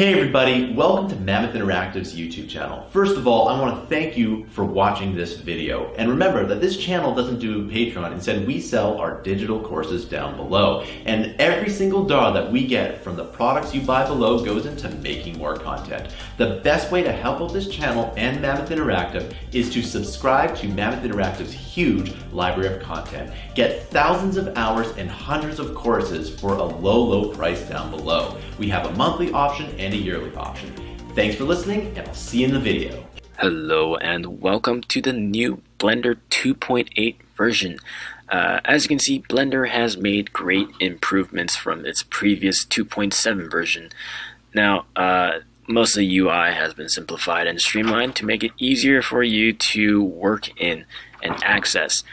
Hey everybody, welcome to Mammoth Interactive's YouTube channel. First of all, I want to thank you for watching this video. And remember that this channel doesn't do Patreon. Instead, we sell our digital courses down below. And every single dollar that we get from the products you buy below goes into making more content. The best way to help out this channel and Mammoth Interactive is to subscribe to Mammoth Interactive's huge library of content. Get thousands of hours and hundreds of courses for a low price down below. We have a monthly option and a yearly option. Thanks for listening, and I'll see you in the video. Hello and welcome to the new Blender 2.8 version. As you can see, Blender has made great improvements from its previous 2.7 version. Now, most of the UI has been simplified and streamlined to make it easier for you to work in and access.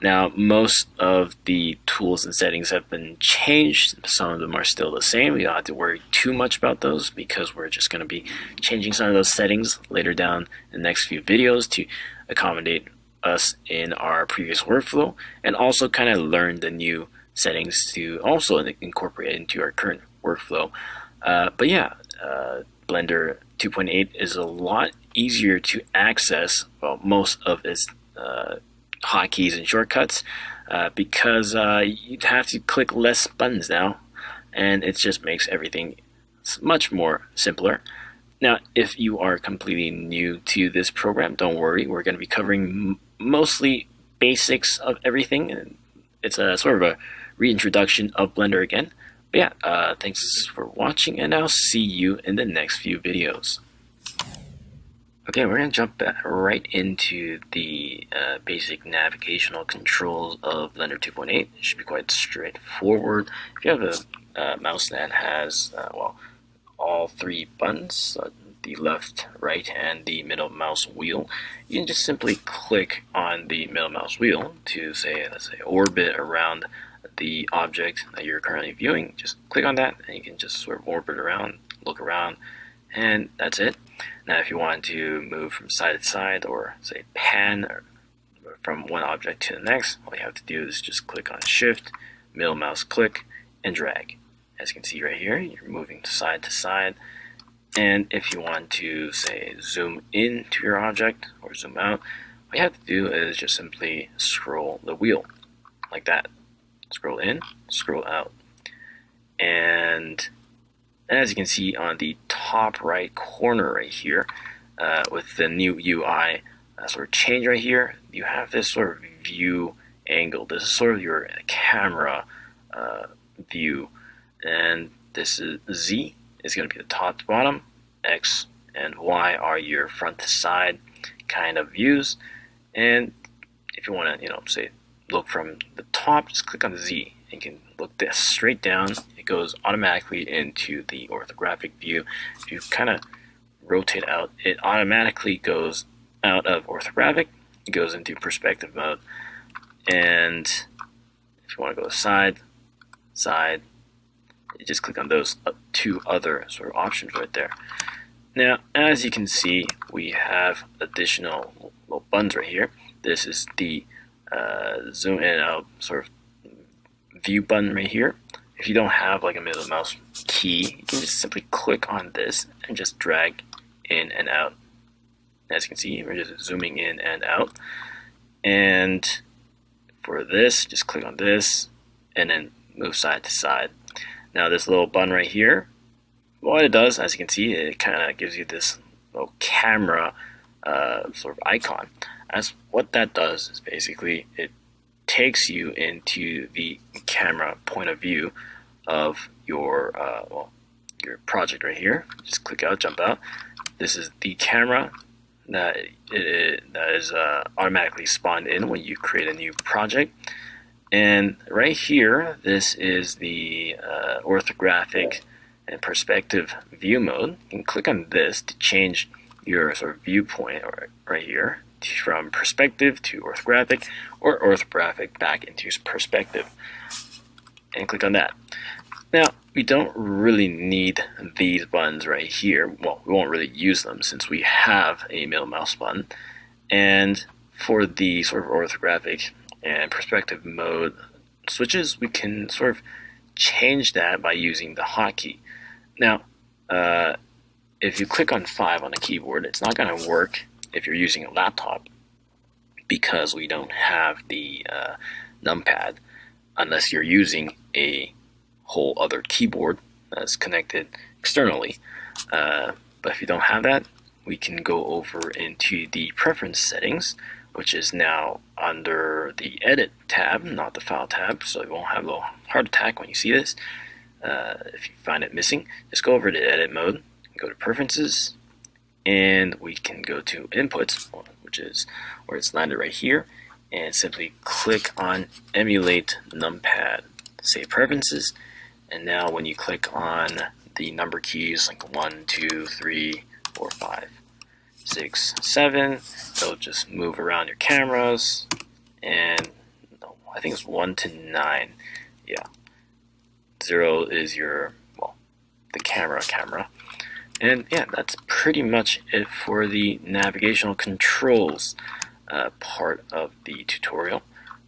Now, most of the tools and settings have been changed. Some of them are still the same. We don't have to worry too much about those because we're just going to be changing some of those settings later down in the next few videos to accommodate us in our previous workflow, and also kind of learn the new settings to also incorporate into our current workflow. Blender 2.8 is a lot easier to access, well, most of its hotkeys and shortcuts because you'd have to click less buttons now, and it just makes everything much more simpler. Now, if you are completely new to this program, don't worry, we're going to be covering mostly basics of everything, and it's a sort of a reintroduction of Blender again. But yeah, thanks for watching, and I'll see you in the next few videos. Okay, we're going to jump right into the basic navigational controls of Blender 2.8. It should be quite straightforward. If you have a mouse that has, all three buttons, the left, right, and the middle mouse wheel, you can just simply click on the middle mouse wheel to let's say, orbit around the object that you're currently viewing. Just click on that, and you can just sort of orbit around, look around, and that's it. Now, if you want to move from side to side, or say pan from one object to the next, all you have to do is just click on Shift, middle mouse click, and drag. As you can see right here, you're moving side to side. And if you want to, say, zoom in to your object or zoom out, what you have to do is just simply scroll the wheel like that. Scroll in, scroll out. And as you can see on the top right corner right here, with the new UI sort of change right here, you have this sort of view angle. This is sort of your camera view, and this is Z is going to be the top to bottom, X and Y are your front to side kind of views. And if you want to, say look from the top, just click on the Z. You can look this straight down. It goes automatically into the orthographic view. If you kind of rotate out, it automatically goes out of orthographic. It goes into perspective mode. And if you want to go side, you just click on those two other sort of options right there. Now, as you can see, we have additional little buttons right here. This is the zoom in and out sort of view button right here. If you don't have like a middle mouse key, you can just simply click on this and just drag in and out. As you can see, we're just zooming in and out. And for this, just click on this and then move side to side. Now this little button right here, what it does, as you can see, it kind of gives you this little camera sort of icon. As what that does is basically it takes you into the camera point of view of your project right here. Just click out, jump out. This is the camera that is automatically spawned in when you create a new project. And right here, this is the orthographic and perspective view mode. You can click on this to change your sort of viewpoint right here, from perspective to orthographic, or orthographic back into perspective, and click on that. Now, we don't really need these buttons right here. Well, we won't really use them since we have a middle mouse button. And for the sort of orthographic and perspective mode switches, we can sort of change that by using the hotkey. Now, if you click on 5 on the keyboard, it's not going to work if you're using a laptop, because we don't have the numpad unless you're using a whole other keyboard that's connected externally. But if you don't have that, we can go over into the preference settings, which is now under the edit tab, not the file tab, so you won't have a heart attack when you see this. If you find it missing, just go over to edit mode, go to preferences, and we can go to inputs, which is where it's landed right here, and simply click on emulate numpad, save preferences. And now when you click on the number keys like 1, 2, 3, 4, 5, 6, 7, it'll just move around your cameras, and I think it's 1 to 9. Yeah, 0 is your, well, the camera. And yeah, that's pretty much it for the navigational controls part of the tutorial.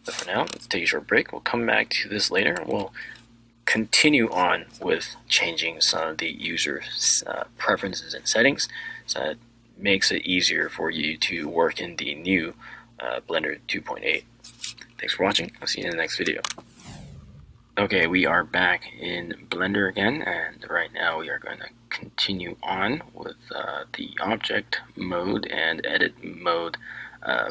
But for now, let's take a short break. We'll come back to this later. We'll continue on with changing some of the user preferences and settings, so that makes it easier for you to work in the new Blender 2.8. Thanks for watching. I'll see you in the next video. Okay, we are back in Blender again, and right now we are going to continue on with the object mode and edit mode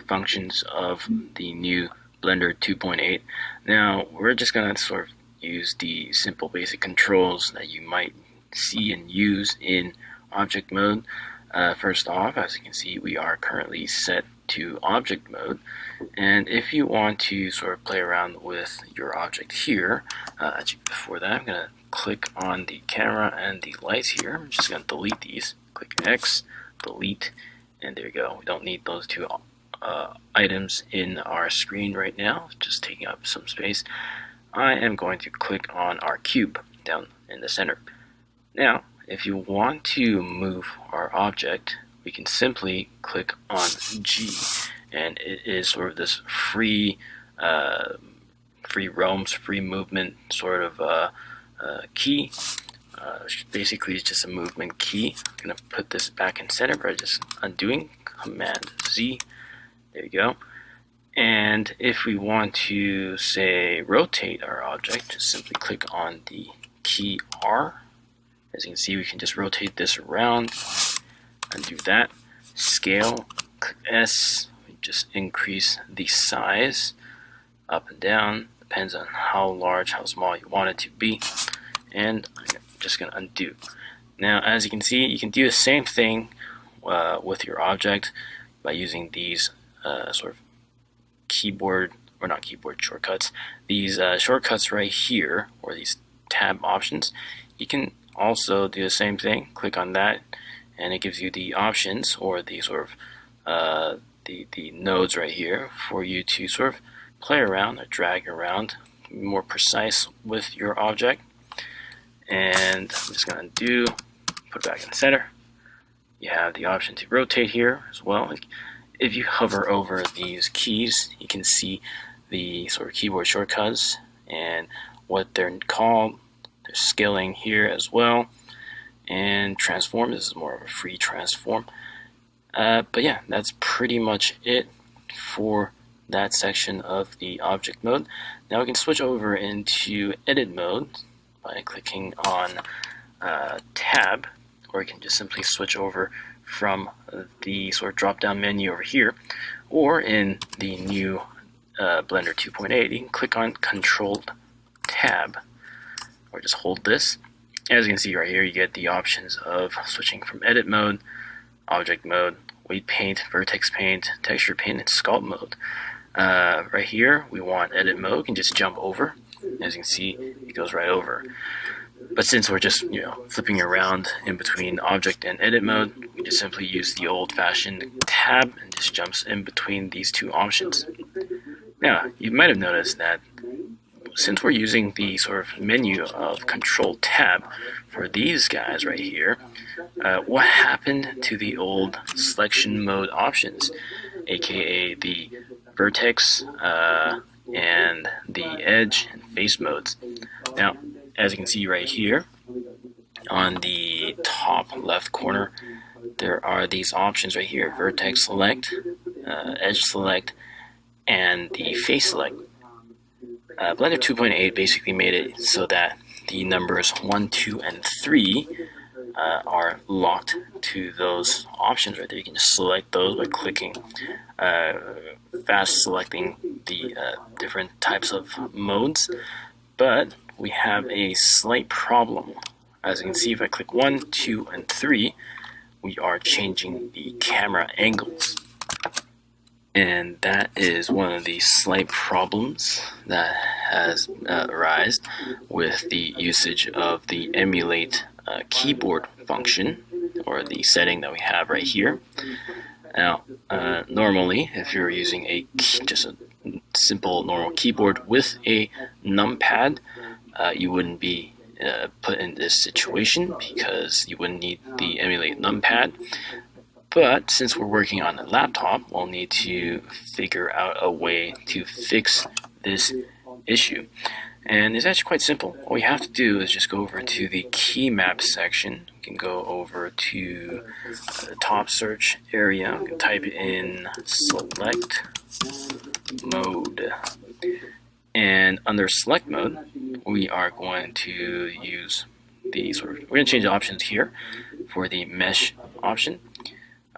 functions of the new Blender 2.8. Now, we're just going to sort of use the simple basic controls that you might see and use in object mode. First off, as you can see, we are currently set to object mode, and if you want to sort of play around with your object here, actually before that I'm going to click on the camera and the lights here. I'm just going to delete these. Click X, delete, and there you go. We don't need those two items in our screen right now, just taking up some space. I am going to click on our cube down in the center. Now, if you want to move our object, we can simply click on G, and it is sort of this free roams, free movement sort of key. Basically, it's just a movement key. I'm going to put this back in center by just undoing, Command Z. There you go. And if we want to, say, rotate our object, just simply click on the key R. As you can see, we can just rotate this around, undo that. Scale, click S, we just increase the size up and down, depends on how large, how small you want it to be. And I'm just going to undo. Now, as you can see, you can do the same thing with your object by using these sort of keyboard, or not keyboard, shortcuts. These shortcuts right here, or these tab options, you can also do the same thing. Click on that, and it gives you the options, or the sort of the nodes right here for you to sort of play around or drag around, be more precise with your object. And I'm just going to undo, put it back in the center. You have the option to rotate here as well. If you hover over these keys, you can see the sort of keyboard shortcuts and what they're called. There's scaling here as well, and transform. This is more of a free transform. But yeah, that's pretty much it for that section of the object mode. Now we can switch over into edit mode by clicking on tab, or you can just simply switch over from the sort of drop-down menu over here, or in the new Blender 2.8, you can click on Control Tab, or just hold this. As you can see right here, you get the options of switching from edit mode, object mode, weight paint, vertex paint, texture paint, and sculpt mode. Right here, we want edit mode. You can just jump over. As you can see, it goes right over. But since we're just, flipping around in between object and edit mode, we just simply use the old-fashioned tab and just jumps in between these two options. Now, you might have noticed that since we're using the sort of menu of Control Tab for these guys right here, what happened to the old selection mode options, aka the vertex and the edge and face modes? Now, as you can see right here, on the top left corner, there are these options right here: vertex select, edge select, and the face select. Blender 2.8 basically made it so that the numbers 1, 2, and 3 are locked to those options right there. You can just select those by clicking, fast selecting the different types of modes. But we have a slight problem. As you can see, if I click 1, 2, and 3, we are changing the camera angles. And that is one of the slight problems that has arisen with the usage of the emulate keyboard function, or the setting that we have right here. Now, normally, if you're using just a simple normal keyboard with a numpad, you wouldn't be put in this situation because you wouldn't need the emulate numpad. But since we're working on a laptop, we'll need to figure out a way to fix this issue. And it's actually quite simple. All we have to do is just go over to the key map section. We can go over to the top search area. We can type in select mode. And under select mode, we are going to use we're going to change the options here for the mesh option.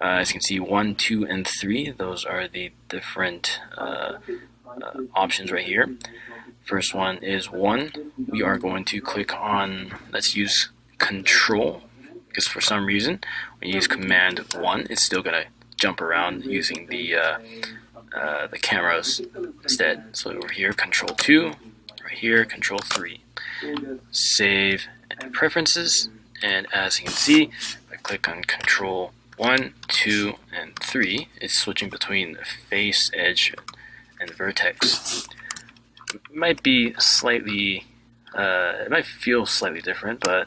As you can see, 1, 2, and 3, those are the different options right here. First one is 1. We are going to click on, let's use Control, because for some reason, when you use Command 1, it's still going to jump around using the cameras instead. So over here, Control 2, right here, Control 3. Save Preferences, and as you can see, if I click on Control 1, 2, and 3, it's switching between face, edge, and vertex. It might be slightly, it might feel slightly different, but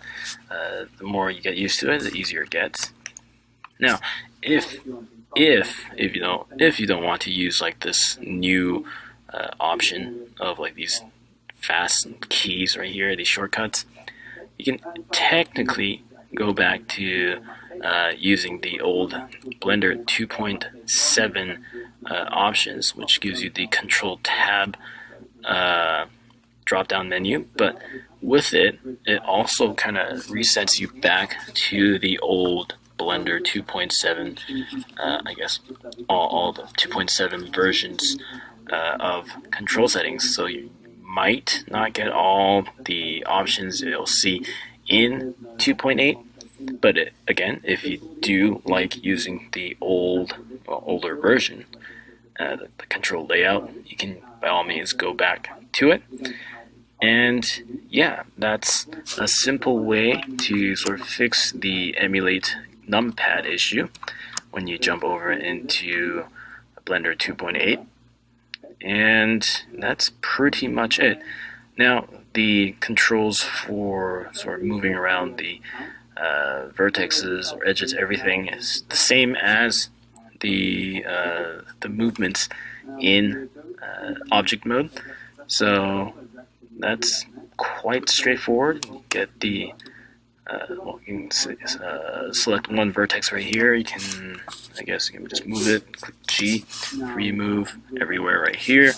the more you get used to it, the easier it gets. Now, if you don't want to use like this new option of like these fast keys right here, these shortcuts, you can technically go back to using the old Blender 2.7 options, which gives you the Control Tab drop down menu, but with it also kind of resets you back to the old Blender 2.7, I guess all the 2.7 versions of control settings. So you might not get all the options you'll see in 2.8, but again, if you do like using the older version, the control layout, you can by all means go back to it. And yeah, that's a simple way to sort of fix the emulate numpad issue when you jump over into Blender 2.8. And that's pretty much it. Now, the controls for sort of moving around the vertexes or edges, everything is the same as the movements in object mode. So that's quite straightforward. You get the you can select one vertex right here. You can, I guess, you can just move it. Click G, free move everywhere right here.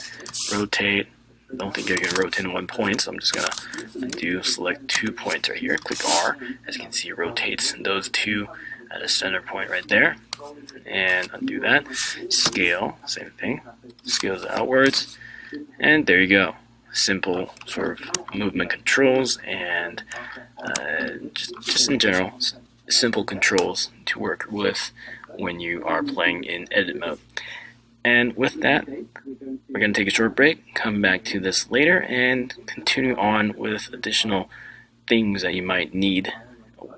Rotate. I don't think I can rotate in 1 point, so I'm just gonna select 2 points right here. Click R. As you can see, it rotates those two at a center point right there. And undo that. Scale, same thing. Scales outwards, and there you go. Simple sort of movement controls, and just in general, simple controls to work with when you are playing in edit mode. And with that, we're going to take a short break, come back to this later, and continue on with additional things that you might need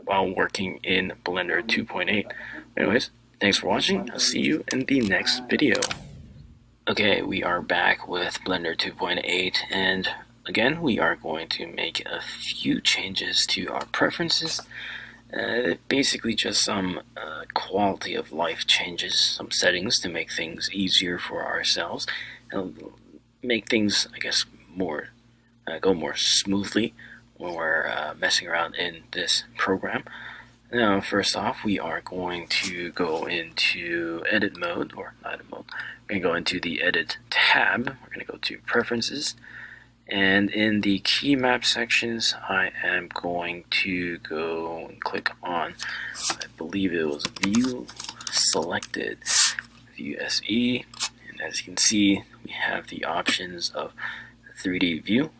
while working in Blender 2.8. Anyways, thanks for watching. I'll see you in the next video. Okay, we are back with Blender 2.8, and again, we are going to make a few changes to our preferences. Basically just some quality of life changes, some settings to make things easier for ourselves, and make things, I guess, go more smoothly when we're messing around in this program. Now, first off, we are going to go into edit mode, or not edit mode. We're going to go into the edit tab. We're going to go to preferences. And in the key map sections, I am going to go and click on, I believe it was view selected, view SE. And as you can see, we have the options of 3D view.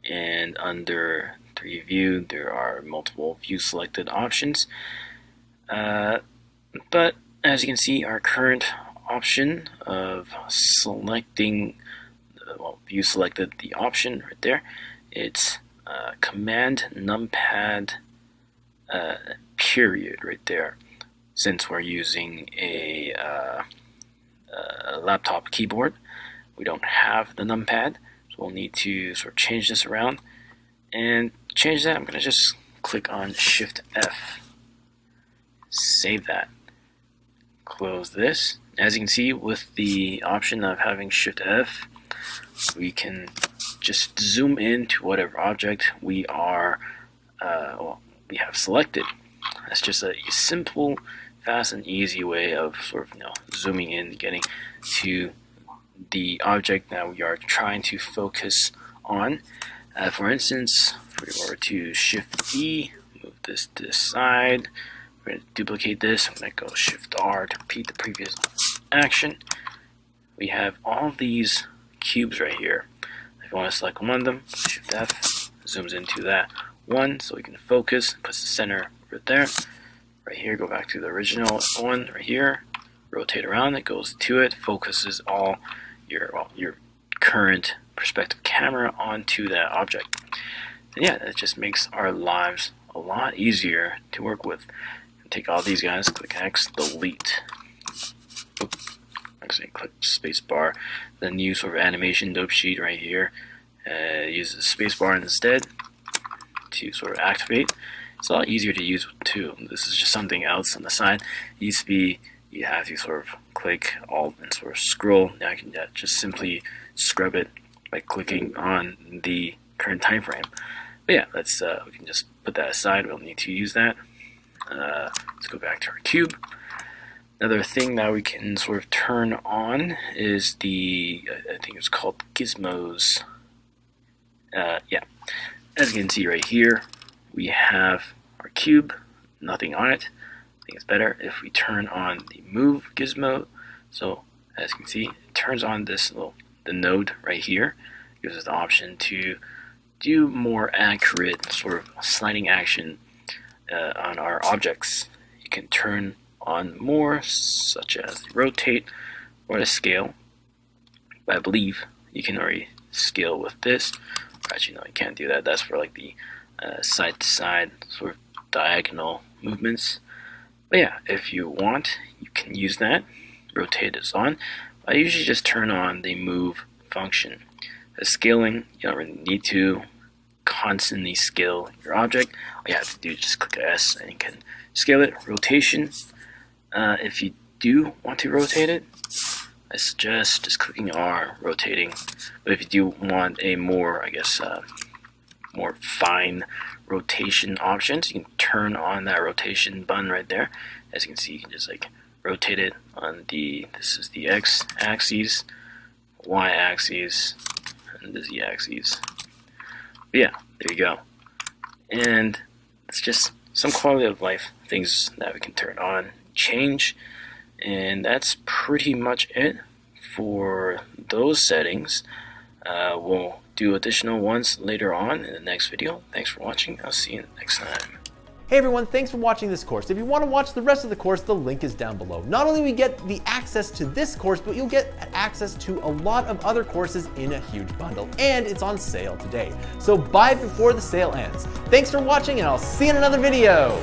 And under 3D view, there are multiple view selected options. But as you can see, our current option of selecting, well, view selected the option right there, it's command numpad period right there. Since we're using a laptop keyboard, we don't have the numpad. So we'll need to sort of change this around. And to change that, I'm going to just click on Shift F. Save that. Close this. As you can see, with the option of having Shift F, we can just zoom in to whatever object we are we have selected. That's just a simple, fast, and easy way of sort of zooming in, getting to the object that we are trying to focus on. For instance, if we were to Shift E, move this to the side, we're going to duplicate this. I'm going to go Shift R to repeat the previous action. We have all these cubes right here. If you want to select one of them, Shift F, zooms into that one so we can focus, puts the center right there. Right here, go back to the original one right here, rotate around, it goes to it, focuses all your current perspective camera onto that object. And yeah, it just makes our lives a lot easier to work with. Take all these guys, click X, delete. Actually, click spacebar. The new sort of animation dope sheet right here uses spacebar instead to sort of activate. It's a lot easier to use too. This is just something else on the side. It used to be you have to sort of click Alt and sort of scroll. Now I can just simply scrub it by clicking on the current time frame. But yeah, let's we can just put that aside. We don't need to use that. Let's go back to our cube. Another thing that we can sort of turn on is the, I think it's called gizmos. Yeah, as you can see right here, we have our cube, nothing on it. I think it's better if we turn on the move gizmo. So as you can see, it turns on this the node right here. It gives us the option to do more accurate sort of sliding action on our objects. You can turn on more, such as the rotate or the scale. But I believe you can already scale with this. Actually, no, you can't do that. That's for like the side to side sort of diagonal movements. But yeah, if you want, you can use that. Rotate is on. I usually just turn on the move function. The scaling, you don't really need to constantly scale your object. All you have to do is just click S and you can scale it. Rotation, if you do want to rotate it, I suggest just clicking R, rotating. But if you do want a more, I guess, more fine rotation options, you can turn on that rotation button right there. As you can see, you can just like rotate it on this is the X axis, Y axis, and the Z axis. But yeah, there you go. And it's just some quality of life things that we can turn on, change, and that's pretty much it for those settings. We'll do additional ones later on in the next video. Thanks for watching. I'll see you next time. Hey everyone, thanks for watching this course. If you want to watch the rest of the course, the link is down below. Not only will you get the access to this course, but you'll get access to a lot of other courses in a huge bundle. And it's on sale today. So buy before the sale ends. Thanks for watching, and I'll see you in another video.